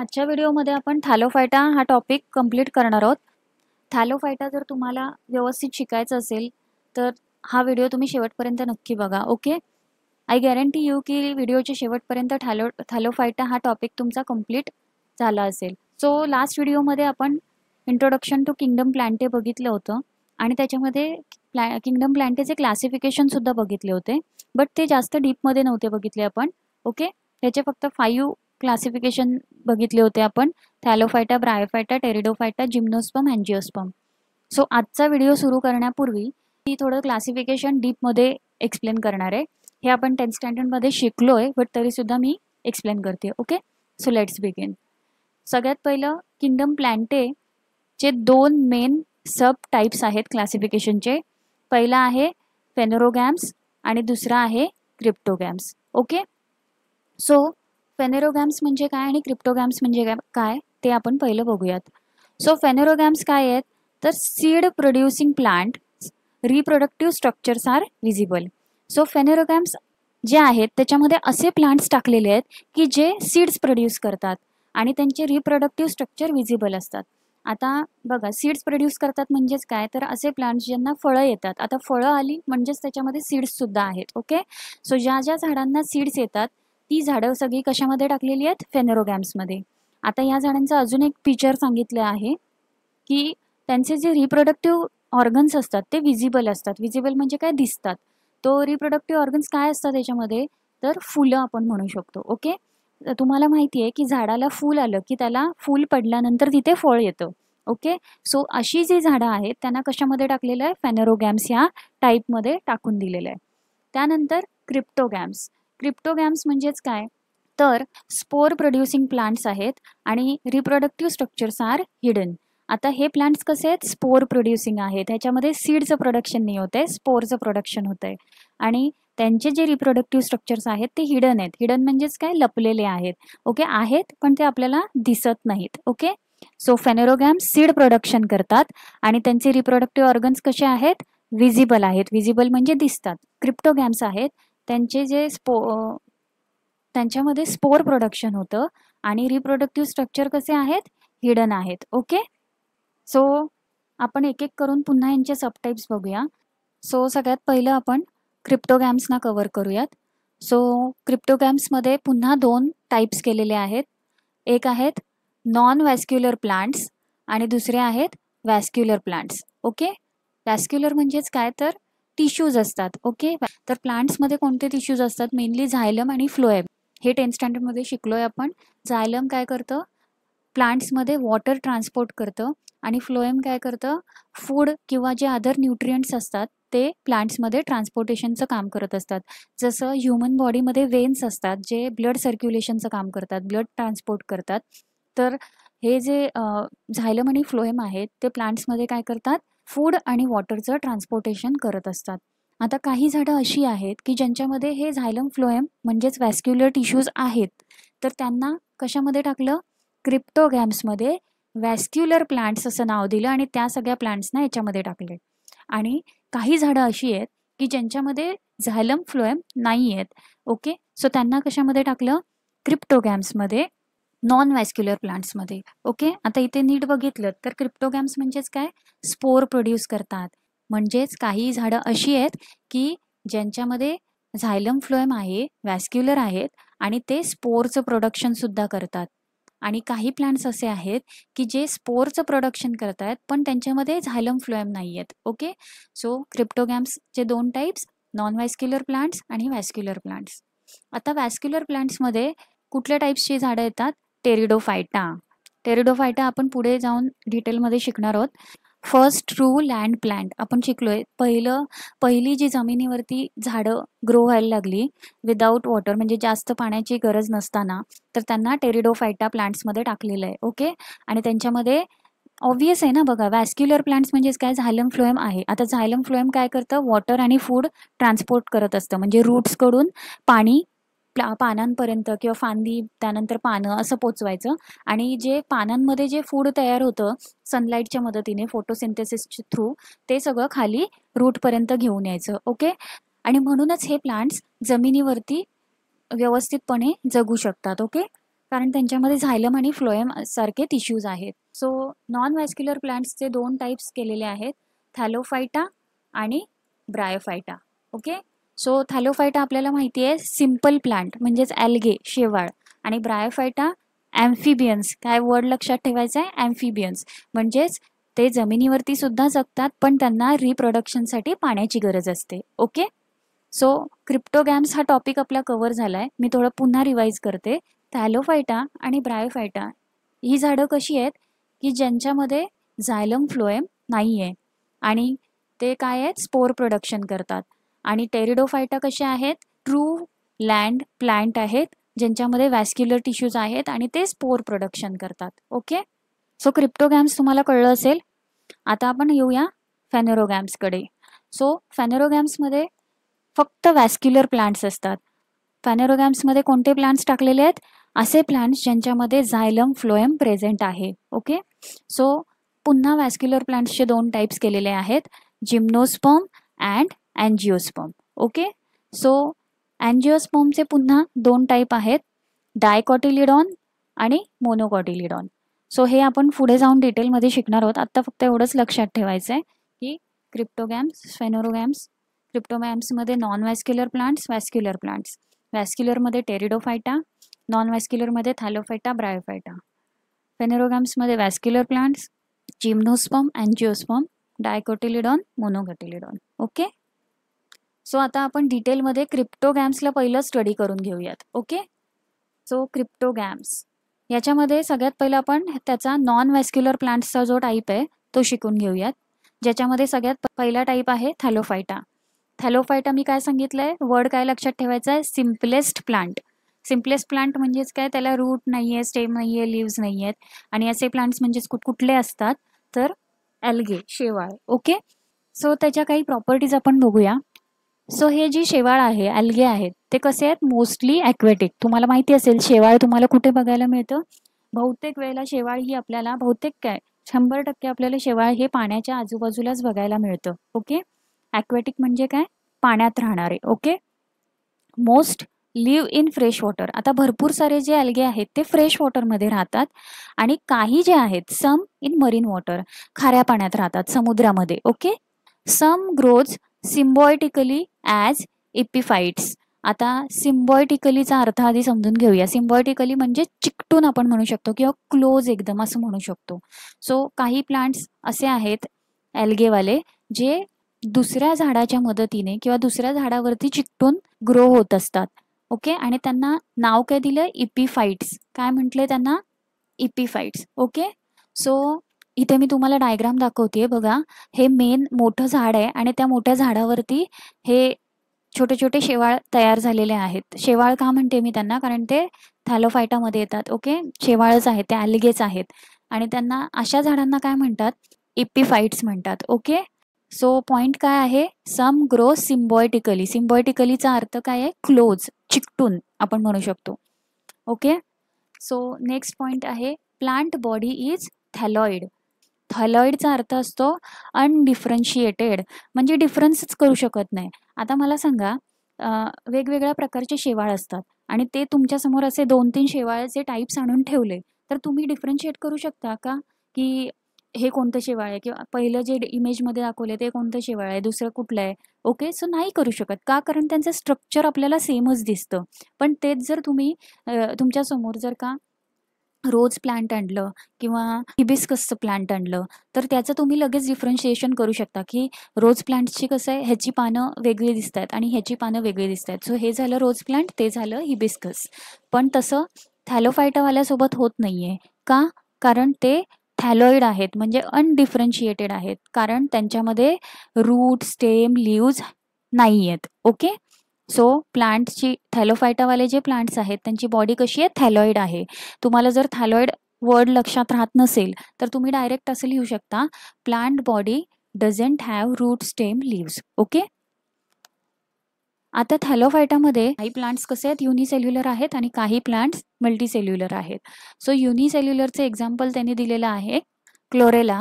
आजच्या व्हिडिओमध्ये आपण थॅलोफायटा हा टॉपिक कंप्लीट करणार आहोत. थॅलोफायटा जर तुम्हाला व्यवस्थित शिकायचं असेल तर हा व्हिडिओ तुम्ही शेवटपर्यंत नक्की बघा. ओके, आय गॅरंटी यू की व्हिडिओच्या शेवटपर्यंत थॅलोफायटा हा टॉपिक तुमचा कंप्लीट झाला असेल. सो लास्ट व्हिडिओमध्ये आपण इंट्रोडक्शन टू किंगडम प्लांटे बघितलं होतं आणि त्याच्यामध्ये किंगडम प्लांटेचे क्लासिफिकेशनसुद्धा बघितले होते, बट ते जास्त डीपमध्ये नव्हते बघितले आपण. ओके, त्याचे फक्त 5 क्लासिफिकेशन बघितले होते आपण: Thallophyta, Bryophyta, Pteridophyta, gymnosperm, angiosperm. So आजचा व्हिडिओ सुरू करण्यापूर्वी मी थोडं क्लासिफिकेशन डीपमध्ये एक्सप्लेन करणार आहे. हे आपण 10th स्टँडर्डमध्ये शिकलो आहे, बट तरीसुद्धा मी एक्सप्लेन करते. Okay, so let's begin. सगळ्यात पहिलं, किंगडम प्लांटेचे 2 मेन सब टाईप्स आहेत क्लासिफिकेशनचे. पहिला आहे फेनेरोगॅम्स आणि दुसरा आहे क्रिप्टोगॅम्स. ओके, सो फेनेरोगॅम्स म्हणजे काय आणि क्रिप्टोगॅम्स म्हणजे काय ते आपण पहिलं बघूयात. सो फेनेरोगॅम्स काय आहेत तर seed producing plant, reproductive structures are visible. So phanerogams जे आहेत त्याच्यामध्ये असे प्लांट्स टाकलेले आहेत की जे सीड्स प्रोड्यूस करतात आणि त्यांचे रिप्रोडक्टिव्ह स्ट्रक्चर विजिबल असतात. आता बघा, सीड्स प्रोड्यूस करतात म्हणजेच काय तर असे प्लांट्स ज्यांना फळं येतात. आता फळं आली म्हणजेच त्याच्यामध्ये सीड्ससुद्धा आहेत. ओके, सो ज्या ज्या झाडांना सीड्स येतात ती झाडं सगळी कशामध्ये टाकलेली आहेत? फेनेरोगॅम्समध्ये. आता या झाडांचं अजून एक फीचर सांगितलं आहे की त्यांचे जे रिप्रोडक्टिव्ह ऑर्गन्स असतात ते विजिबल असतात. विजिबल म्हणजे काय? दिसतात. तो रिप्रोडक्टिव्ह ऑर्गन्स काय असतात त्याच्यामध्ये तर फुलं आपण म्हणू शकतो. ओके, तुम्हाला माहिती आहे की झाडाला फूल आलं की त्याला फूल पडल्यानंतर तिथे फळ येतं. ओके, सो अशी जी झाडं आहेत त्यांना कशामध्ये टाकलेलं आहे? फेनेरोगॅम्स ह्या टाईपमध्ये टाकून दिलेलं आहे. त्यानंतर क्रिप्टोगॅम्स. क्रिप्टोगॅम्स म्हणजेच काय तर स्पोर प्रोड्युसिंग प्लांट्स आहेत आणि रिप्रोडक्टिव्ह स्ट्रक्चर्स आर हिडन. आता हे प्लांट्स कसे आहेत? स्पोर प्रोड्युसिंग आहेत. ह्याच्यामध्ये सीडचं प्रोडक्शन नाही होत आहे, स्पोरचं प्रोडक्शन होत आहे आणि त्यांचे जे रिप्रोडक्टिव्ह स्ट्रक्चर्स आहेत ते हिडन आहेत. हिडन म्हणजेच काय? लपलेले आहेत. ओके, आहेत पण ते आपल्याला दिसत नाहीत. ओके, सो फेनेरोगॅम्स सीड प्रोडक्शन करतात आणि त्यांचे रिप्रोडक्टिव्ह ऑर्गन्स कसे आहेत? विजिबल आहेत. विजिबल म्हणजे दिसतात. क्रिप्टोगॅम्स आहेत त्यांचे जे त्यांच्यामध्ये स्पोर प्रोडक्शन होतं आणि रिप्रोडक्टिव्ह स्ट्रक्चर कसे आहेत? हिडन आहेत. ओके, सो आपण एक एक करून पुन्हा यांचे सबटाईप्स बघूया. सो सगळ्यात पहिलं आपण क्रिप्टोगॅम्सना कव्हर करूयात. सो क्रिप्टोगॅम्समध्ये पुन्हा 2 टाईप्स केलेले आहेत. एक आहेत नॉन व्हॅस्क्युलर प्लांट्स आणि दुसरे आहेत व्हॅस्क्युलर प्लांट्स. ओके, व्हॅस्क्युलर म्हणजेच काय तर टिश्यूज असतात. ओके, तर प्लांट्समध्ये कोणते टिश्यूज असतात? मेनली झायलम आणि फ्लोएम. हे 10th स्टँडर्डमध्ये शिकलोय आपण. झायलम काय करतं? प्लांट्समध्ये वॉटर ट्रान्सपोर्ट करतं आणि फ्लोएम काय करतं? फूड किंवा जे अदर न्यूट्रियंट्स असतात ते प्लांट्समध्ये ट्रान्सपोर्टेशनचं काम करत असतात. जसं ह्युमन बॉडीमध्ये वेन्स असतात जे ब्लड सर्क्युलेशनचं काम करतात, ब्लड ट्रान्सपोर्ट करतात. तर हे जे झायलम आणि फ्लोएम आहेत ते प्लांट्समध्ये काय करतात? फूड आणि वॉटरचं ट्रान्सपोर्टेशन करत असतात. आता काही झाडं अशी आहेत की ज्यांच्यामध्ये हे झायलम फ्लोएम म्हणजेच व्हॅस्क्युलर टिश्यूज आहेत, तर त्यांना कशामध्ये टाकलं? क्रिप्टोगॅम्समध्ये. व्हॅस्क्युलर प्लांट्स असं नाव दिलं आणि त्या सगळ्या प्लांट्सना याच्यामध्ये टाकले. आणि काही झाडं अशी आहेत की ज्यांच्यामध्ये झायलम फ्लोएम नाही आहेत. ओके, सो त्यांना कशामध्ये टाकलं? क्रिप्टोगॅम्समध्ये, नॉन व्हॅस्क्युलर प्लांट्समध्ये. ओके, आता इथे नीट बघितलं तर क्रिप्टोगॅम्स म्हणजेच काय? स्पोर प्रोड्यूस करतात. म्हणजेच काही झाडं अशी आहेत की ज्यांच्यामध्ये झायलम फ्लोएम आहे, व्हॅस्क्युलर आहेत आणि ते स्पोरचं प्रोडक्शनसुद्धा करतात. आणि काही प्लांट्स असे आहेत की जे स्पोरचं प्रोडक्शन करत आहेत पण त्यांच्यामध्ये झायलम फ्लोएम नाही आहेत. ओके, सो क्रिप्टोगॅम्सचे 2 टाईप्स, नॉन व्हॅस्क्युलर प्लांट्स आणि व्हॅस्क्युलर प्लांट्स. आता व्हॅस्क्युलर प्लांट्समध्ये कुठल्या टाईप्सची झाडं येतात? टेरिडोफायटा. टेरिडोफायटा आपण पुढे जाऊन डिटेलमध्ये शिकणार आहोत. फर्स्ट ट्रू लँड प्लांट आपण शिकलोय. पहिली जी जमिनीवरती झाडं ग्रो व्हायला लागली विदाऊट वॉटर म्हणजे जास्त पाण्याची गरज नसताना, तर त्यांना टेरिडोफायटा प्लांट्समध्ये टाकलेलं आहे. ओके, आणि त्यांच्यामध्ये ऑब्वियस आहे ना, बघा व्हॅस्क्युलर प्लांट्स म्हणजेच काय? झायलम फ्लोएम आहे. आता झायलम फ्लोएम काय करतं? वॉटर आणि फूड ट्रान्सपोर्ट करत असतं. म्हणजे रूट्सकडून पाणी पानांपर्यंत किंवा फांदी त्यानंतर पानं असं पोचवायचं आणि जे पानांमध्ये जे फूड तयार होतं सनलाईटच्या मदतीने फोटोसिंथेसिसच्या थ्रू ते सगळं खाली रूटपर्यंत घेऊन यायचं. ओके, आणि म्हणूनच हे प्लांट्स जमिनीवरती व्यवस्थितपणे जगू शकतात. ओके, कारण त्यांच्यामध्ये झायलम आणि फ्लोएम सारखे टिश्यूज आहेत. सो नॉन व्हॅस्क्युलर प्लांट्सचे 2 टाईप्स केलेले आहेत, थॅलोफायटा आणि ब्रायोफायटा. ओके. सो थॅलोफायटा आपल्याला माहिती आहे सिम्पल प्लांट म्हणजेच ॲल्गे, शेवाळ, आणि ब्रायोफायटा ॲम्फिबियन्स. काय वर्ड लक्षात ठेवायचं आहे? ॲम्फिबियन्स. म्हणजेच ते जमिनीवरती सुद्धा जगतात, पण त्यांना रिप्रोडक्शनसाठी पाण्याची गरज असते. ओके. सो क्रिप्टोगॅम्स हा टॉपिक आपला कव्हर झाला आहे. मी थोडं पुन्हा रिवाईज करते. थॅलोफायटा आणि ब्रायोफायटा ही झाडं कशी आहेत की ज्यांच्यामध्ये झायलम फ्लोएम नाही आहे आणि ते काय आहेत, स्पोर प्रोडक्शन करतात. आणि टेरिडोफायटा कसे आहेत, ट्रू लँड प्लांट आहेत ज्यांच्यामध्ये व्हॅस्क्युलर टिश्यूज आहेत आणि ते स्पोर प्रोडक्शन करतात. ओके. सो क्रिप्टोगॅम्स तुम्हाला कळलं असेल. आता आपण येऊया फॅनेरोगॅम्सकडे. सो फॅनेरोगॅम्समध्ये फक्त व्हॅस्क्युलर प्लांट्स असतात. फॅनेरोगॅम्समध्ये कोणते प्लांट्स टाकलेले आहेत? असे प्लांट्स ज्यांच्यामध्ये झायलम फ्लोएम प्रेझेंट आहे. ओके. सो पुन्हा व्हॅस्क्युलर प्लांट्सचे 2 टाईप्स केलेले आहेत, gymnosperm and angiosperm. Okay. So अँजिओस्पर्मचे पुन्हा 2 टाईप आहेत, डायकॉटिलिडॉन आणि मोनोकॉटिलिडॉन. सो हे आपण पुढे जाऊन डिटेलमध्ये शिकणार आहोत. आत्ता फक्त एवढंच लक्षात ठेवायचं आहे की क्रिप्टोगॅम्स, फॅनेरोगॅम्स, क्रिप्टोगॅम्समध्ये non vascular plants, vascular plants. व्हॅस्क्युलरमध्ये टेरिडोफायटा, नॉन व्हॅस्क्युलरमध्ये थॅलोफायटा, ब्रायोफायटा. फॅनेरोगॅम्समध्ये vascular plants, gymnosperm, angiosperm, dicotyledon, monocotyledon. Okay. So आता आपण डिटेलमध्ये क्रिप्टोगॅम्सला पहिलं स्टडी करून घेऊयात. ओके. सो क्रिप्टोगॅम्स याच्यामध्ये सगळ्यात पहिलं आपण त्याचा नॉन व्हॅस्क्युलर प्लांट्सचा जो टाईप आहे तो शिकून घेऊयात, ज्याच्यामध्ये सगळ्यात पहिला टाईप आहे थॅलोफायटा. थॅलोफायटा मी काय सांगितलंय, वर्ड काय लक्षात ठेवायचा आहे, सिम्पलेस्ट प्लांट. सिम्पलेस्ट प्लांट म्हणजेच काय, त्याला रूट नाही आहे, स्टेम नाही आहे, लिव्ज नाही आहेत. आणि असे प्लांट्स म्हणजेच कुठले असतात तर ॲल्गे, शेवाळ. ओके. सो त्याच्या काही प्रॉपर्टीज आपण बघूया. सो हे जी शेवाळ आहे, ॲल्गे आहेत, ते कसे आहेत, मोस्टली ॲक्वेटिक. तुम्हाला माहिती असेल शेवाळ तुम्हाला कुठे बघायला मिळतं? बहुतेक वेळेला शेवाळ ही आपल्याला, बहुतेक काय 100% आपल्याला शेवाळ हे पाण्याच्या आजूबाजूलाच बघायला मिळतं. ओके. ॲक्वेटिक म्हणजे काय, पाण्यात राहणारे. Okay. Most live in fresh water. आता भरपूर सारे जे ॲल्गे आहेत ते फ्रेश वॉटरमध्ये राहतात आणि काही जे आहेत सम इन मरीन वॉटर, खाऱ्या पाण्यात राहतात, समुद्रामध्ये. ओके. सम ग्रोज सिम्बॉयटिकली ॲज इपिफाइट्स. आता सिम्बॉयटिकलीचा अर्थ आधी समजून घेऊया. सिम्बॉयटिकली म्हणजे चिकटून आपण म्हणू शकतो किंवा क्लोज एकदम असं म्हणू शकतो. सो काही प्लांट्स असे आहेत ॲल्गेवाले जे दुसऱ्या झाडाच्या मदतीने किंवा दुसऱ्या झाडावरती चिकटून ग्रो होत असतात. ओके. आणि त्यांना नाव काय दिलं, इपिफाइट्स. काय म्हटले त्यांना, इपिफाइट्स. ओके. सो इथे मी तुम्हाला डायग्राम दाखवते बघा. हे मेन मोठं झाड आहे आणि त्या मोठ्या झाडावरती हे छोटे छोटे शेवाळ तयार झालेले आहेत. शेवाळ का म्हणते मी त्यांना, कारण ते थॅलोफायटामध्ये येतात. ओके. शेवाळच आहेत, ते ॲल्गेच आहेत आणि त्यांना अशा झाडांना काय म्हणतात, इपिफाइट्स म्हणतात. ओके. सो पॉइंट काय आहे, सम ग्रो सिम्बॉयटिकली. सिम्बॉयटिकलीचा अर्थ काय आहे, क्लोज, चिकटून आपण म्हणू शकतो. ओके. सो नेक्स्ट पॉइंट आहे, प्लांट बॉडी इज थॅलॉइड. थॅलॉइडचा अर्थ असतो अनडिफरन्शिएटेड, म्हणजे डिफरन्सच करू शकत नाही. आता मला सांगा, वेगवेगळ्या प्रकारचे शेवाळ असतात आणि ते तुमच्यासमोर असे 2-3 शेवाळाचे टाईप्स आणून ठेवले तर तुम्ही डिफरन्शिएट करू शकता का, की हे कोणतं शेवाळ आहे, किंवा पहिलं जे इमेजमध्ये दाखवले ते कोणतं शेवाळ आहे, दुसरं कुठलं आहे. ओके. सो नाही करू शकत का, कारण त्यांचं स्ट्रक्चर आपल्याला सेमच दिसतं. पण तेच जर तुम्ही तुमच्यासमोर जर का रोज प्लांट आणलं किंवा हिबिस्कसचं प्लांट आणलं तर त्याचं तुम्ही लगेच डिफरन्शिएशन करू शकता की रोज प्लांटची कसं आहे, ह्याची पानं वेगळी दिसत आहेत आणि ह्याची पानं वेगळी दिसत आहेत. सो हे झालं रोज प्लांट, ते झालं हिबिस्कस. पण तसं थॅलोफायटावाल्यासोबत होत नाही आहे का, कारण ते थॅलॉइड आहेत, म्हणजे अनडिफरन्शिएटेड आहेत, कारण त्यांच्यामध्ये रूट, स्टेम, लिव्ज नाही आहेत. ओके. सो प्लांट्सची, थॅलोफायटावाले जे प्लांट्स आहेत त्यांची बॉडी कशी आहे, थॅलॉइड आहे. तुम्हाला जर थॅलॉइड वर्ड लक्षात राहत नसेल तर तुम्ही डायरेक्ट असं लिहू शकता, plant body doesn't have root, stem, leaves. Okay. आता थॅलोफायटामध्ये काही प्लांट्स कसे आहेत, युनिसेल्युलर आहेत आणि काही प्लांट्स मल्टीसेल्युलर आहेत. सो युनिसेल्युलरचं एक्झाम्पल त्यांनी दिलेलं आहे क्लोरेला,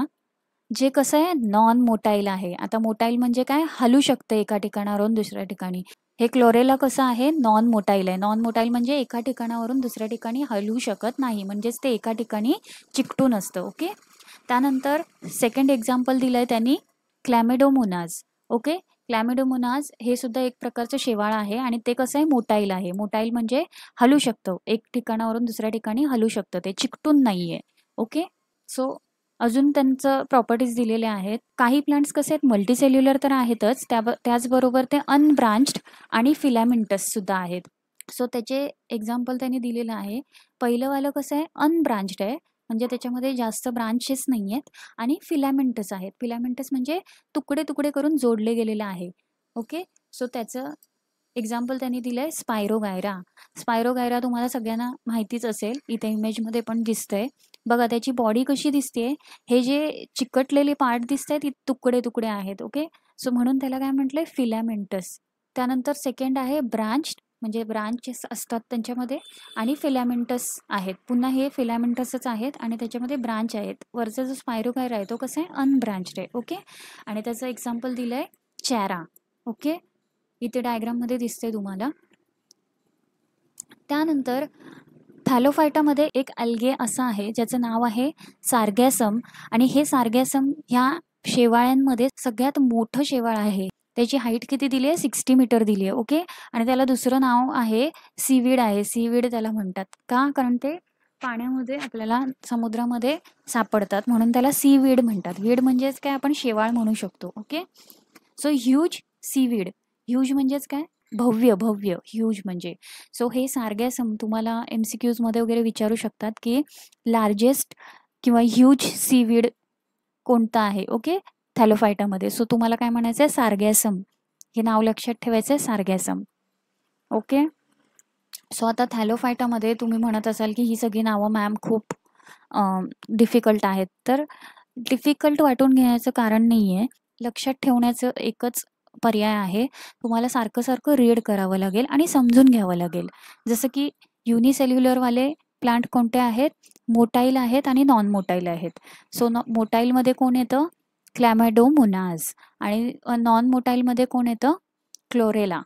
जे कसं आहे, नॉन मोटाईल आहे. आता मोटाईल म्हणजे काय, हलू शकतं एका ठिकाणावरून दुसऱ्या ठिकाणी. हे क्लोरेला कसं आहे, नॉन मोटाईल आहे. नॉन मोटाईल म्हणजे एका ठिकाणावरून दुसऱ्या ठिकाणी हलू शकत नाही, म्हणजेच ते एका ठिकाणी चिकटून असतं. ओके. त्यानंतर सेकंड एक्झाम्पल दिलं आहे त्यांनी क्लॅमिडोमोनाज. ओके. क्लॅमिडोमोनाज हे सुद्धा एक प्रकारचं शेवाळ आहे आणि ते कसं आहे, मोटाईल आहे. मोटाईल म्हणजे हलू शकतं, एक ठिकाणावरून दुसऱ्या ठिकाणी हलू शकतं, ते चिकटून नाही आहे. ओके. सो अजून त्यांचं प्रॉपर्टीज दिलेल्या आहेत. काही प्लांट्स कसे आहेत, मल्टीसेल्युलर तर आहेतच, त्याचबरोबर ते अनब्रांच्ड आणि फिलामेंटस सुद्धा आहेत. सो त्याचे एक्झाम्पल त्यांनी दिलेलं आहे. पहिलं वालं कसं आहे, अनब्रांच्ड आहे, म्हणजे त्याच्यामध्ये जास्त ब्रांचेस नाही आहेत आणि फिलामेंटस आहेत. फिलामेंटस म्हणजे तुकडे तुकडे करून जोडले गेलेलं आहे. ओके. सो त्याचं एक्झाम्पल त्यांनी दिलं आहे स्पायरोगायरा. स्पायरोगायरा तुम्हाला सगळ्यांना माहितीच असेल, इथे इमेजमध्ये पण दिसतंय बघा. त्याची बॉडी कशी दिसते, हे जे चिकटलेले पार्ट दिसत आहेत, तुकडे तुकडे आहेत. ओके. सो म्हणून त्याला काय म्हटलंय, फिलामेंटस. त्यानंतर सेकंड आहे ब्रांच, म्हणजे ब्रांचेस असतात त्यांच्यामध्ये, आणि फिलामेंटस आहेत. पुन्हा हे फिलामेंटसच आहेत आणि त्याच्यामध्ये ब्रांच आहेत. वरचा जो स्पायरोगायरा आहे तो कसा आहे, अनब्रांच्ड आहे. ओके. आणि त्याचं एक्झाम्पल दिलंय चॅरा. ओके. इथे डायग्राममध्ये दिसते तुम्हाला. त्यानंतर थॅलोफायटामध्ये एक अल्गे असं आहे ज्याचं नाव आहे सार्गॅसम, आणि हे सार्गॅसम ह्या शेवाळ्यांमध्ये सगळ्यात मोठं शेवाळ आहे. त्याची हाईट किती दिली आहे, 60 मीटर दिली आहे. ओके. आणि त्याला दुसरं नाव आहे सीवीड आहे. सीवीड त्याला म्हणतात का, कारण ते पाण्यामध्ये आपल्याला समुद्रामध्ये सापडतात, म्हणून त्याला सीवीड म्हणतात. वीड म्हणजेच काय, आपण शेवाळ म्हणू शकतो. Okay. So huge seaweed, huge म्हणजेच काय, भव्य. भव्य ह्यूज म्हणजे. सो हे सार्गॅसम तुम्हाला MCQजमध्ये वगैरे विचारू शकतात की लार्जेस्ट किंवा ह्यूज सीवीड कोणतं आहे. ओके. थॅलोफायटामध्ये. सो तुम्हाला काय म्हणायचं आहे, सार्गॅसम. हे नाव लक्षात ठेवायचं आहे, सार्गॅसम. ओके. सो आता थॅलोफायटामध्ये तुम्ही म्हणत असाल की ही सगळी नावं मॅम खूप डिफिकल्ट आहेत. तर डिफिकल्ट वाटून घेण्याचं कारण नाही आहे. लक्षात ठेवण्याचं एकच पर्याय आहे, तुम्हाला सारखं सारखं रीड करावं लागेल आणि समजून घ्यावं लागेल. जसं की युनिसेल्युलरवाले प्लांट कोणते आहेत, मोटाईल आहेत आणि नॉन मोटाईल आहेत. सो मोटाईलमध्ये कोण येतं, क्लॅमॅडोमोनाज, आणि नॉन मोटाईलमध्ये कोण येतं, क्लोरेला.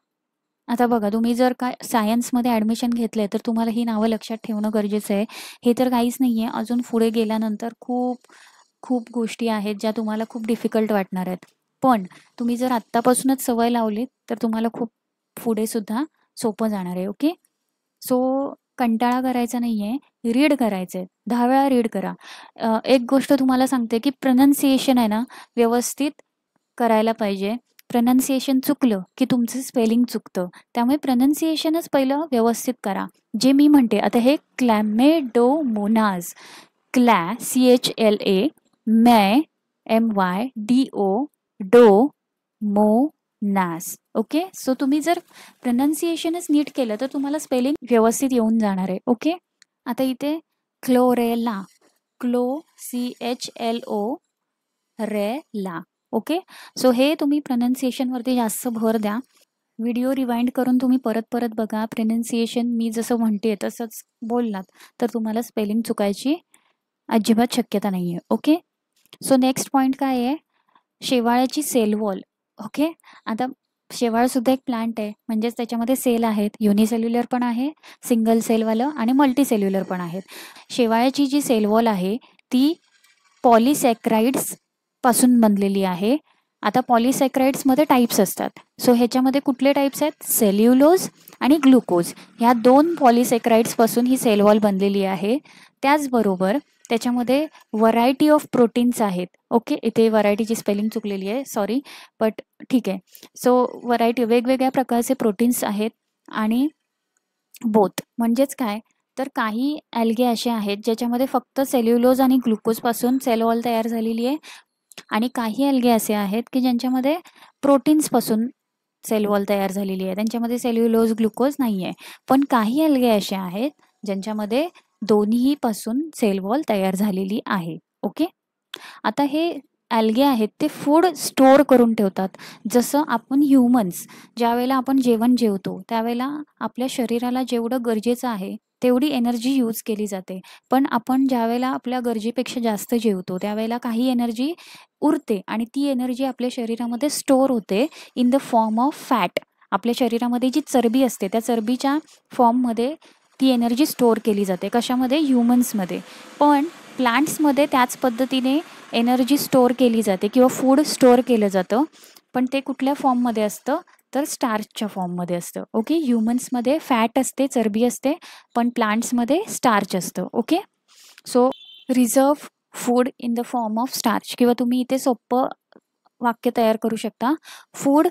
आता बघा, तुम्ही जर काय सायन्समध्ये ॲडमिशन घेतलं आहे तर तुम्हाला ही नावं लक्षात ठेवणं गरजेचं आहे. हे तर काहीच नाही आहे, अजून पुढे गेल्यानंतर खूप खूप गोष्टी आहेत ज्या तुम्हाला खूप डिफिकल्ट वाटणार आहेत. पण तुम्ही जर आत्तापासूनच सवय लावली तर तुम्हाला खूप पुढे सुद्धा सोपं जाणार आहे. ओके. सो कंटाळा करायचा नाही आहे, रीड करायचं आहे, 10 वेळा रीड करा. एक गोष्ट तुम्हाला सांगते की प्रनन्सिएशन आहे ना, व्यवस्थित करायला पाहिजे. प्रनन्सिएशन चुकलं की तुमचं स्पेलिंग चुकतं, त्यामुळे प्रनन्सिएशनच पहिलं व्यवस्थित करा. जे मी म्हणते आता, हे क्लॅमेडोमोनाज, CHLA, MYDO, डो, मोनास. ओके. सो तुम्ही जर प्रनन्सिएशनच नीट केलं तर तुम्हाला स्पेलिंग व्यवस्थित येऊन जाणार आहे. ओके. आता इथे क्लोरेला, CHLO, रेला. ओके. सो हे तुम्ही प्रनन्सिएशनवरती जास्त भर द्या. व्हिडिओ रिवाइंड करून तुम्ही परत परत बघा. प्रनन्सिएशन मी जसं म्हणते तसंच बोललात तर तुम्हाला स्पेलिंग चुकायची अजिबात शक्यता नाही आहे. ओके. सो नेक्स्ट पॉईंट काय आहे, शेवाळ्याची सेल वॉल. ओके. आता शेवाळसुद्धा एक प्लांट आहे, म्हणजेच त्याच्यामध्ये सेल आहेत. युनिसेल्युलर पण आहे, सिंगल सेलवालं, आणि मल्टीसेल्युलर पण आहेत. शेवाळ्याची जी सेल वॉल आहे ती पॉलिसॅक्राइड्स पासून बनलेली आहे. आता पॉलिसॅक्राइड्समध्ये टाईप्स असतात. सो ह्याच्यामध्ये कुठले टाईप्स आहेत, सेल्युलोज आणि ग्लुकोज, ह्या 2 पॉलिसॅक्राइड्सपासून ही सेल वॉल बनलेली आहे. त्याचबरोबर त्याच्यामध्ये व्हरायटी ऑफ प्रोटीन्स आहेत. ओके. इथे व्हरायटीची स्पेलिंग चुकलेली आहे, सॉरी, बट ठीक आहे. सो व्हरायटी, वेगवेगळ्या प्रकारचे प्रोटीन्स आहेत. आणि बोथ म्हणजेच काय, तर काही ॲल्गे असे आहेत ज्याच्यामध्ये फक्त सेल्युलोज आणि ग्लुकोजपासून सेल वॉल तयार झालेली आहे, आणि काही ॲल्गे असे आहेत की ज्यांच्यामध्ये प्रोटीन्सपासून सेल वॉल तयार झालेली आहे, त्यांच्यामध्ये सेल्युलोज ग्लुकोज नाही आहे. पण काही ॲल्गे असे आहेत ज्यांच्यामध्ये दोन्हीपासून सेल वॉल तयार झालेली आहे. ओके. आता हे ॲल्गे आहेत ते फूड स्टोअर करून ठेवतात. जसं आपण ह्युमन्स ज्यावेळेला आपण जेवण जेवतो त्यावेळेला आपल्या शरीराला जेवढं गरजेचं आहे तेवढी एनर्जी यूज केली जाते. पण आपण ज्यावेळेला आपल्या गरजेपेक्षा जास्त जेवतो त्यावेळेला काही एनर्जी उरते, आणि ती एनर्जी आपल्या शरीरामध्ये स्टोअर होते in the form of fat. आपल्या शरीरामध्ये जी चरबी असते त्या चरबीच्या फॉर्ममध्ये ती एनर्जी स्टोअर केली जाते. कशामध्ये? ह्युमन्समध्ये. पण प्लांट्समध्ये त्याच पद्धतीने एनर्जी स्टोअर केली जाते किंवा फूड स्टोअर केलं जातं. पण ते कुठल्या फॉर्ममध्ये असतं? तर स्टार्चच्या फॉर्ममध्ये असतं. ओके. ह्युमन्समध्ये फॅट असते, चरबी असते, पण प्लांट्समध्ये स्टार्च असतं. Okay. So reserve food in the form of starch, किंवा तुम्ही इथे सोपं वाक्य तयार करू शकता, food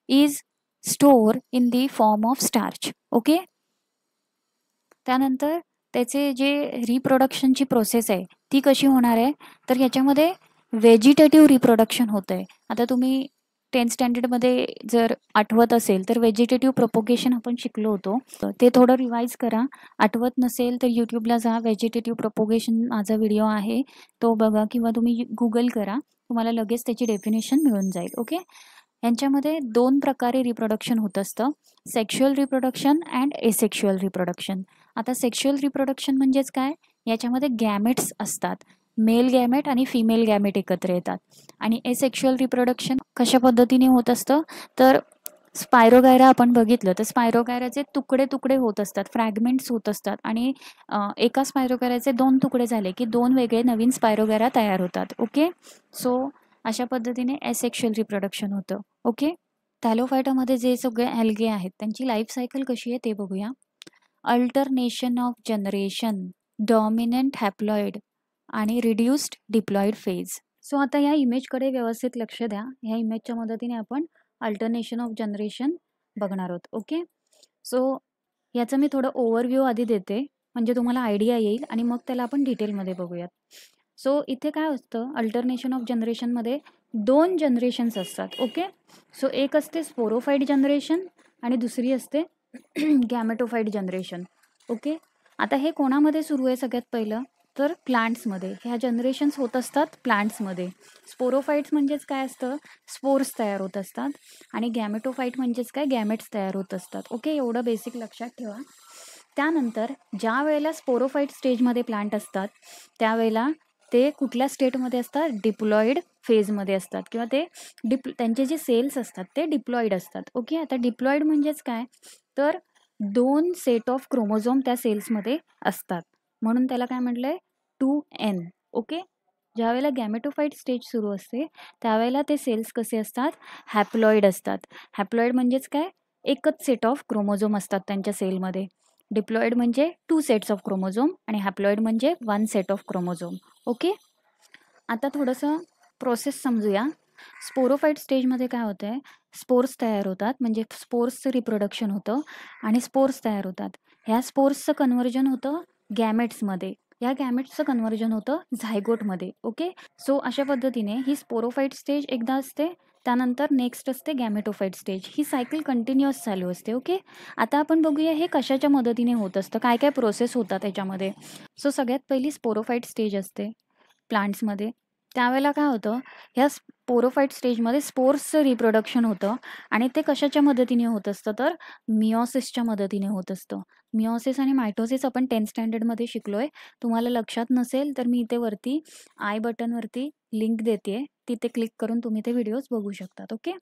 is store in the form of starch. Okay. त्यानंतर त्याचे जे रिप्रोडक्शनची प्रोसेस आहे ती कशी होणार आहे, तर याच्यामध्ये व्हेजिटेटिव्ह रिप्रोडक्शन होतं आहे. आता तुम्ही 10th स्टँडर्डमध्ये जर आठवत असेल तर व्हेजिटेटिव्ह प्रोपोगेशन आपण शिकलो होतो. ते थोडं रिवाईज करा. आठवत नसेल तर यूट्यूबला जा, व्हेजिटेटिव्ह प्रोपोगेशन माझा व्हिडिओ आहे तो बघा, किंवा तुम्ही गुगल करा, तुम्हाला लगेच त्याची डेफिनेशन मिळून जाईल. ओके. यांच्यामध्ये 2 प्रकारे रिप्रोडक्शन होत असतं, sexual reproduction and asexual reproduction. आता सेक्शुअल रिप्रोडक्शन म्हणजेच काय? याच्यामध्ये गॅमेट्स असतात, मेल गॅमेट आणि फिमेल गॅमेट एकत्र येतात. आणि एसेक्शुअल रिप्रोडक्शन कशा पद्धतीने होत असतं, तर स्पायरोगायरा आपण बघितलं तर स्पायरोगायराचे तुकडे तुकडे होत असतात, फ्रॅगमेंट्स होत असतात, आणि एका स्पायरोगायराचे 2 तुकडे झाले की 2 वेगळे नवीन स्पायरोगायरा तयार होतात. ओके. सो अशा पद्धतीने एसेक्शुअल रिप्रोडक्शन होतं. ओके. थॅलोफायटामध्ये जे सगळे ॲल्गे आहेत त्यांची लाईफ सायकल कशी आहे ते बघूया. Alternation of generation, dominant haploid आणि रिड्युस्ड डिप्लॉइड फेज. सो आता या इमेजकडे व्यवस्थित लक्ष द्या. ह्या इमेजच्या मदतीने आपण अल्टरनेशन ऑफ जनरेशन बघणार आहोत. ओके. सो याचं मी थोडं ओव्हरव्ह्यू आधी देते म्हणजे तुम्हाला आयडिया येईल आणि मग त्याला आपण डिटेलमध्ये बघूयात. सो इथे काय असतं, अल्टरनेशन ऑफ जनरेशनमध्ये 2 जनरेशन्स असतात. ओके. सो एक असते स्पोरोफाईट जनरेशन आणि दुसरी असते गॅमेटोफाईट जनरेशन. ओके. आता हे कोणामध्ये सुरू आहे सगळ्यात पहिलं, तर प्लांट्समध्ये. ह्या जनरेशन्स होत असतात प्लांट्समध्ये. स्पोरोफाईट्स म्हणजेच काय असतं, स्पोर्स तयार होत असतात, आणि गॅमेटोफाईट म्हणजेच काय, गॅमेट्स तयार होत असतात. ओके. एवढं बेसिक लक्षात ठेवा. त्यानंतर ज्या वेळेला स्पोरोफाईट स्टेजमध्ये प्लांट असतात त्यावेळेला ते कुठल्या स्टेटमध्ये असतात, डिप्लॉईड फेजमध्ये असतात, किंवा ते त्यांचे जे सेल्स असतात ते डिप्लॉईड असतात. ओके. आता डिप्लॉईड म्हणजेच काय, तर 2 सेट ऑफ क्रोमोझोम त्या सेल्समध्ये असतात, म्हणून त्याला काय म्हटलंय, 2n. ओके. ज्यावेळेला गॅमेटोफाईट स्टेज सुरू असते त्यावेळेला ते सेल्स कसे असतात, हॅप्लॉईड असतात. हॅप्लॉईड म्हणजेच काय, एकच सेट ऑफ क्रोमोझोम असतात त्यांच्या सेलमध्ये. डिप्लॉईड म्हणजे 2 सेट्स ऑफ क्रोमोझोम आणि हॅप्लॉईड म्हणजे 1 सेट ऑफ क्रोमोझोम. ओके. आता थोडंसं प्रोसेस समजूया. स्पोरोफाईट स्टेजमध्ये काय होतं आहे, स्पोर्स तयार होतात, म्हणजे स्पोर्सचं रिप्रोडक्शन होतं आणि स्पोर्स तयार होतात. ह्या स्पोर्सचं कन्व्हर्जन होतं गॅमेट्समध्ये, या गॅमेट्सचं कन्व्हर्जन होतं झायगोटमध्ये. ओके. सो अशा पद्धतीने ही स्पोरोफाईट स्टेज एकदा असते, त्यानंतर नेक्स्ट असते गॅमेटोफाईट स्टेज. ही सायकल कंटिन्युअस चालू असते. ओके. आता आपण बघूया हे कशाच्या मदतीने होत असतं, काय काय प्रोसेस होतात त्याच्यामध्ये. सो सगळ्यात पहिली स्पोरोफाईट स्टेज असते प्लांट्समध्ये. त्यावेळेला काय होतं, ह्या स्पोरोफाईट स्टेजमध्ये स्पोर्सचं रिप्रोडक्शन होतं, आणि ते कशाच्या मदतीने होत असतं, तर मिओसिसच्या मदतीने होत असतं. मिओसिस आणि मायटोसिस आपण 10th स्टँडर्डमध्ये शिकलो आहे. तुम्हाला लक्षात नसेल तर मी इथे वरती आय बटनवरती लिंक देते, तिथे क्लिक करून तुम्ही ते व्हिडिओज बघू शकतात. ओके.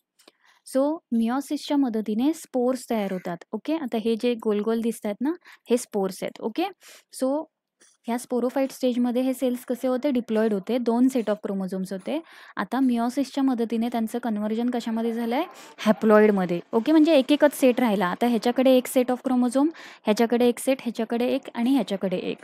सो मिओसिसच्या मदतीने स्पोर्स तयार होतात. ओके. आता हे जे गोल गोल दिसत आहेत ना, हे स्पोर्स आहेत. ओके. सो ह्या स्पोरोफाईट स्टेजमध्ये हे सेल्स कसे होते, डिप्लॉईड होते, 2 सेट ऑफ क्रोमोझोम्स होते. आता मिओसिसच्या मदतीने त्यांचं कन्व्हर्जन कशामध्ये झालं आहे, हॅप्लॉईडमध्ये. ओके. म्हणजे एक एकच सेट राहिला. आता ह्याच्याकडे एक सेट ऑफ क्रोमोझोम, ह्याच्याकडे एक सेट, ह्याच्याकडे एक आणि ह्याच्याकडे एक.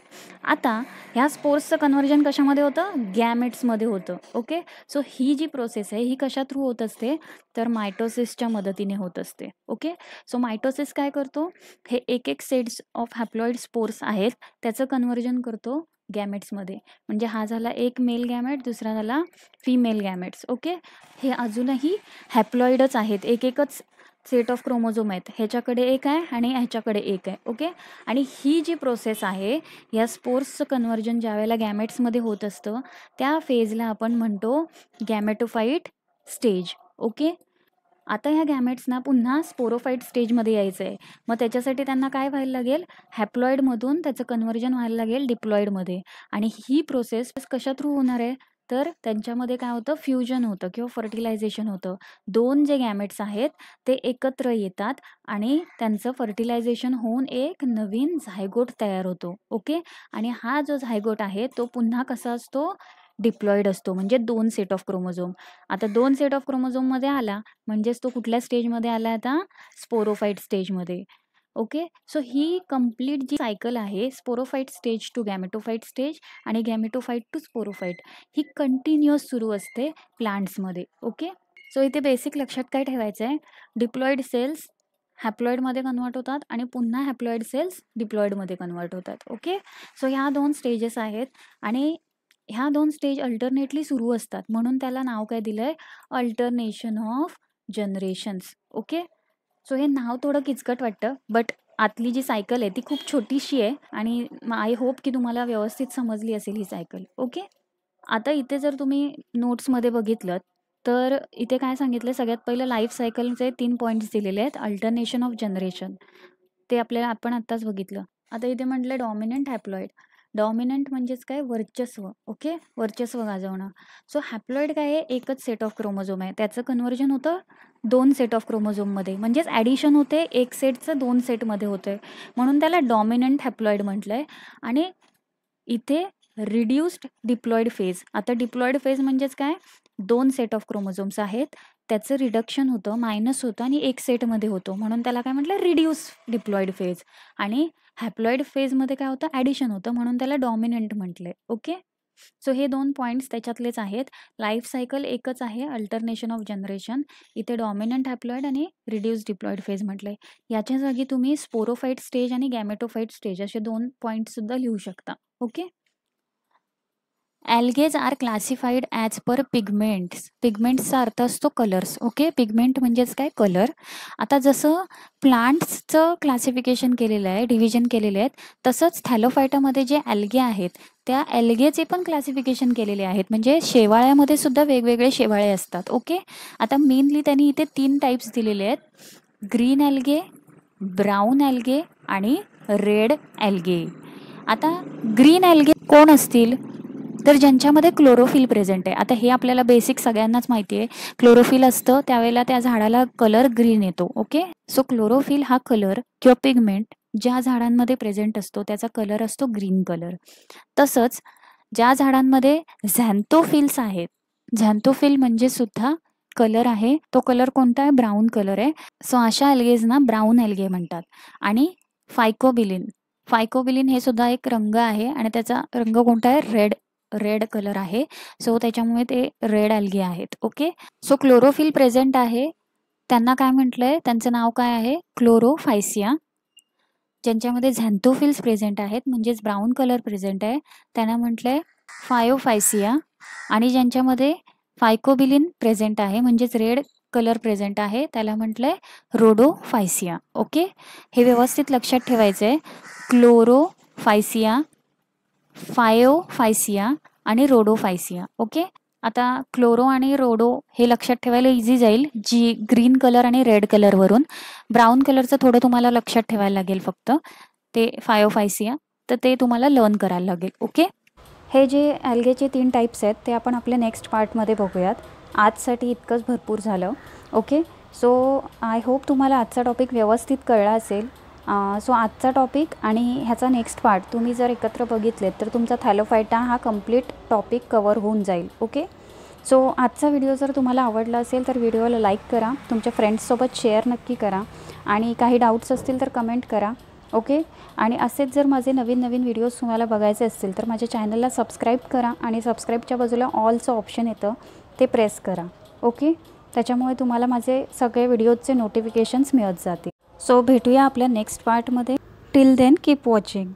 आता ह्या स्पोर्सचं कन्व्हर्जन कशामध्ये होतं, गॅमेट्समध्ये होतं. ओके. सो ही जी प्रोसेस आहे ही कशा थ्रू होत असते, तर मायटोसिसच्या मदतीने होत असते. ओके. सो मायटोसिस काय करतो, हे एक एक सेट्स ऑफ हॅप्लॉईड स्पोर्स आहेत त्याचं कन्व्हर्जन करतो गॅमेट्समध्ये. म्हणजे हा झाला एक मेल गॅमेट, दुसरा झाला फिमेल गॅमेट्स. ओके. हे अजूनही हॅप्लॉईडच आहेत, एक एकच सेट ऑफ क्रोमोझोम आहेत, ह्याच्याकडे एक आहे आणि ह्याच्याकडे एक आहे. ओके. आणि ही जी प्रोसेस आहे, या स्पोर्सचं कन्व्हर्जन ज्या वेळेला गॅमेट्समध्ये होत असतं त्या फेजला आपण म्हणतो गॅमेटोफाईट स्टेज. ओके. आता ह्या गॅमेट्सना पुन्हा स्पोरोफाईट स्टेजमध्ये यायचं आहे, मग त्याच्यासाठी त्यांना काय व्हायला लागेल, हॅप्लॉईडमधून त्याचं कन्व्हर्जन व्हायला लागेल डिप्लॉईडमध्ये. आणि ही प्रोसेस कशा थ्रू होणार आहे, तर त्यांच्यामध्ये काय होतं, फ्युजन होतं किंवा फर्टिलायझेशन होतं. 2 जे गॅमेट्स आहेत ते एकत्र येतात आणि त्यांचं फर्टिलायझेशन होऊन एक नवीन झायगोट तयार होतो. ओके. आणि हा जो झायगोट आहे तो पुन्हा कसा असतो, डिप्लॉइड असतो. म्हणजे 2 सेट ऑफ क्रोमोझोम. आता 2 सेट ऑफ क्रोमोझोममध्ये आला म्हणजेच तो कुठल्या स्टेजमध्ये आला आता, स्पोरोफाईट स्टेजमध्ये. ओके. सो ही कंप्लीट जी सायकल आहे, स्पोरोफाईट स्टेज टू गॅमेटोफाईट स्टेज आणि गॅमेटोफाईट टू स्पोरोफाईट, ही कंटिन्युअस सुरू असते प्लांट्समध्ये. ओके. सो इथे बेसिक लक्षात काय ठेवायचं आहे, डिप्लॉइड सेल्स हॅप्लॉइडमध्ये कन्वर्ट होतात आणि पुन्हा हॅप्लॉइड सेल्स डिप्लॉइडमध्ये कन्वर्ट होतात. ओके. सो ह्या 2 स्टेजेस आहेत आणि ह्या 2 स्टेज अल्टरनेटली सुरू असतात म्हणून त्याला नाव काय दिलं आहे, alternation of generations. Okay. So हे नाव थोडं किचकट वाटतं, बट आतली जी सायकल आहे ती खूप छोटीशी आहे आणि आय होप की तुम्हाला व्यवस्थित समजली असेल ही सायकल. ओके. आता इथे जर तुम्ही नोट्समध्ये बघितलं तर इथे काय सांगितलं, सगळ्यात पहिलं लाईफ सायकलचे 3 पॉईंट्स दिलेले आहेत. अल्टरनेशन ऑफ जनरेशन ते आपण आत्ताच बघितलं. आता इथे म्हटलं डॉमिनंट हॅप्लॉइड. डॉमिनंट म्हणजेच काय, वर्चस्व. ओके. वर्चस्व गाजवणं. सो हॅप्लॉइड काय आहे, एकच सेट ऑफ क्रोमोझोम आहे, त्याचं कन्व्हर्जन होतं 2 सेट ऑफ क्रोमोझोममध्ये. म्हणजेच ॲडिशन होते, एक सेटचं 2 सेटमध्ये होतं म्हणून त्याला डॉमिनंट हॅप्लॉइड म्हटलं आहे. आणि इथे रिड्यूस्ड डिप्लॉइड फेज. आता डिप्लॉइड फेज म्हणजेच काय, 2 सेट ऑफ क्रोमोझोम्स आहेत, त्याचं रिडक्शन होतं, मायनस होतं आणि एक सेटमध्ये होतो म्हणून त्याला काय म्हटलं, रिड्यूस डिप्लॉइड फेज. आणि हॅप्लॉइड फेजमध्ये काय होतं, ॲडिशन होतं म्हणून त्याला डॉमिनंट म्हटले. ओके. सो हे 2 पॉईंट्स त्याच्यातलेच आहेत. लाईफ सायकल एकच आहे, अल्टरनेशन ऑफ जनरेशन. इथे डॉमिनंट हॅप्लॉइड आणि रिड्यूस डिप्लॉइड फेज म्हटलंय. याच्या जागी तुम्ही स्पोरोफाईट स्टेज आणि गॅमेटोफाईट स्टेज असे 2 पॉईंट्स सुद्धा लिहू शकता. Okay. Algae are classified as per pigments. पिगमेंट्सचा अर्थ असतो कलर्स. ओके. पिगमेंट म्हणजेच काय, कलर. आता जसं प्लांट्सचं क्लासिफिकेशन केलेलं आहे, डिव्हिजन केलेले आहेत, तसंच थॅलोफायटामध्ये जे ॲल्गे आहेत त्या ॲल्गेचे पण क्लासिफिकेशन केलेले आहेत. म्हणजे शेवाळ्यामध्ये सुद्धा वेगवेगळे शेवाळे असतात. ओके. आता मेनली त्यांनी इथे 3 टाईप्स दिलेले आहेत, ग्रीन ॲल्गे, ब्राऊन ॲल्गे आणि रेड ॲल्गे. आता ग्रीन ॲल्गे कोण असतील, तर ज्यांच्यामध्ये क्लोरोफिल प्रेझेंट आहे. आता हे आपल्याला बेसिक सगळ्यांनाच माहिती आहे, क्लोरोफिल असतं त्यावेळेला त्या झाडाला कलर ग्रीन येतो. ओके. सो क्लोरोफिल हा कलर किंवा पिगमेंट ज्या झाडांमध्ये प्रेझेंट असतो त्याचा कलर असतो ग्रीन कलर. तसंच ज्या झाडांमध्ये झॅन्थोफिल्स आहेत, झॅन्थोफिल म्हणजे सुद्धा कलर आहे, तो कलर कोणता आहे, ब्राऊन कलर आहे. सो अशा ॲल्गेजना ब्राऊन ॲल्गे म्हणतात. आणि फायकोबिलिन, फायकोबिलिन हे सुद्धा एक रंग आहे आणि त्याचा रंग कोणता आहे, रेड कलर आहे. सो त्याच्यामुळे ते रेड ॲल्गे आहेत. ओके. सो क्लोरोफिल प्रेझेंट आहे त्यांना काय म्हटलंय, त्यांचं नाव काय आहे, क्लोरोफायसिया. ज्यांच्यामध्ये झॅन्थोफिल्स प्रेझेंट आहेत म्हणजेच ब्राऊन कलर प्रेझेंट आहे त्यांना म्हटलंय फायोफायसिया. आणि ज्यांच्यामध्ये फायकोबिलिन प्रेझेंट आहे म्हणजेच रेड कलर प्रेझेंट आहे त्याला म्हटलंय रोडोफायसिया. ओके. हे व्यवस्थित लक्षात ठेवायचं आहे, क्लोरोफायसिया, फायोफायसिया आणि रोडोफायसिया. ओके. आता क्लोरो आणि रोडो हे लक्षात ठेवायला इझी जाईल, जी ग्रीन कलर आणि रेड कलरवरून. ब्राऊन कलरचं थोडं तुम्हाला लक्षात ठेवायला लागेल फक्त, ते फायोफायसिया, तर ते तुम्हाला लर्न करायला लागेल. ओके. हे जे ॲल्गेचे 3 टाईप्स आहेत ते आपण आपल्या नेक्स्ट पार्टमध्ये बघूयात. आजसाठी इतकंच भरपूर झालं. ओके. सो आय होप तुम्हाला आजचा टॉपिक व्यवस्थित कळला असेल. सो आजचा टॉपिक आणि ह्याचा नेक्स्ट पार्ट तुम्ही जर एकत्र बघितलेत तर तुमचा थॅलोफायटा हा कंप्लीट टॉपिक कवर होऊन जाईल. ओके. सो आजचा व्हिडिओ जर तुम्हाला आवडला असेल तर व्हिडिओला लाईक करा, तुमच्या फ्रेंड्ससोबत शेअर नक्की करा आणि काही डाऊट्स असतील तर कमेंट करा. ओके. आणि असेच जर माझे नवीन नवीन व्हिडिओज तुम्हाला बघायचे असतील तर माझ्या चॅनलला सबस्क्राईब करा आणि सबस्क्राईबच्या बाजूला ऑलचं ऑप्शन येतं ते प्रेस करा. ओके. त्याच्यामुळे तुम्हाला माझे सगळे व्हिडिओजचे नोटिफिकेशन्स मिळत जातील. सो भेटूया आपल्या नेक्स्ट पार्टमध्ये. Till then keep watching.